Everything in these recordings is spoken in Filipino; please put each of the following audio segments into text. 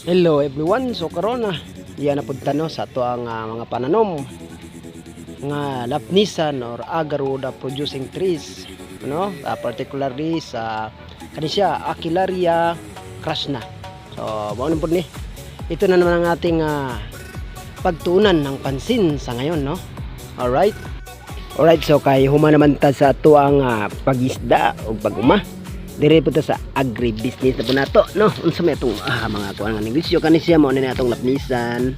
Hello everyone, so karon yan na pud tano sa ato ang mga pananom nga lapnisan or agaroda producing trees, particularly sa kanisya Aquilaria crasna. So mao pud ni ito na naman ang ating pagtuunan ng pansin sa ngayon, no. Alright, so kay huma naman ta sa ato ang pagisda o paguma dire po ta sa agribusiness na po nato, no. Unsa may itong mga kuan nga negosyo kanisya mo ni atong lapnisan.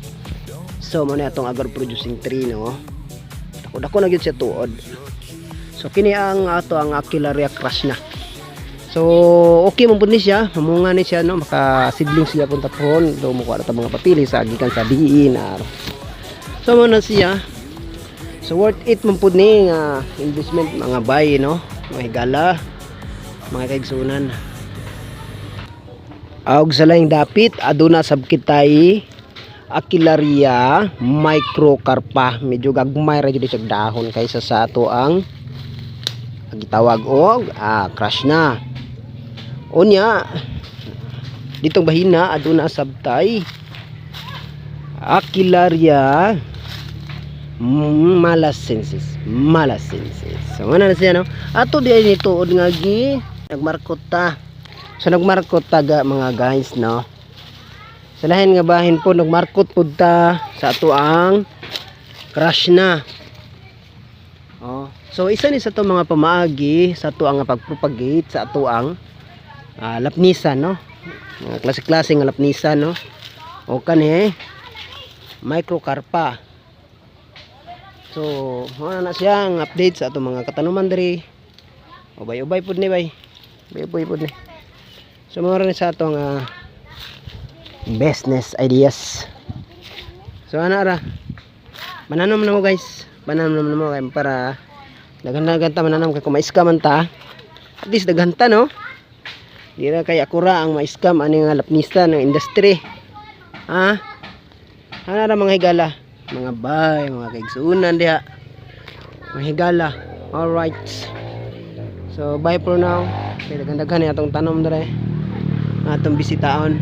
So mo ni atong agro producing tree, no. Dako na gyud siya tuod. So kini ang ato ang Aquilaria crasna. So okay mo pud ni siya, mamunga ni siya, no. Makasidling siya punta pohon, do mo kuha ta mga papili sa gikan sa diin. So mo na siya. So worth it mo pud ni nga investment mga bay, no. Mga higala, mga kaigsunan. Og sa laing dapit aduna sabkitay Aquilaria microcarpa. Medyo gagmay ra jud siya dahon kaysa sa ato ang gitawag og crasna. Unya ditong bahina aduna sabtay Aquilaria malasensis. So ano na siya, no. Ato di ay nituod nga gi nagmarkot ta. So nagmarkot ta mga guys, no. Sa lahin nga bahin po nagmarkot pud ta sa ato ang crasna. So isa ni sa to mga pamaagi sa ato ang pagpropagate sa ato ang lapnisan, no. Mga klase-klase nga lapnisan, no. O kani microcarpa. So ano na siya ang update sa ato mga katanuman diri. Ubay-ubay pud ni bay. Ubay pud ni. So mura ni sa atong business ideas. So ana ra. Mananom na mo guys. Mananom na mo kay para daghan-daghan ta mananom kay kung maiska man ta. At least daghan ta, no. Di ra kay akura ang maiskam ani nga lapnista ng industry. Ana ra mga higala, mga bay, mga kaigsunan diha. Mga higala. All right. So bye for now. Kay daghan-daghan ni atong tanom dire. Atong bisitaon.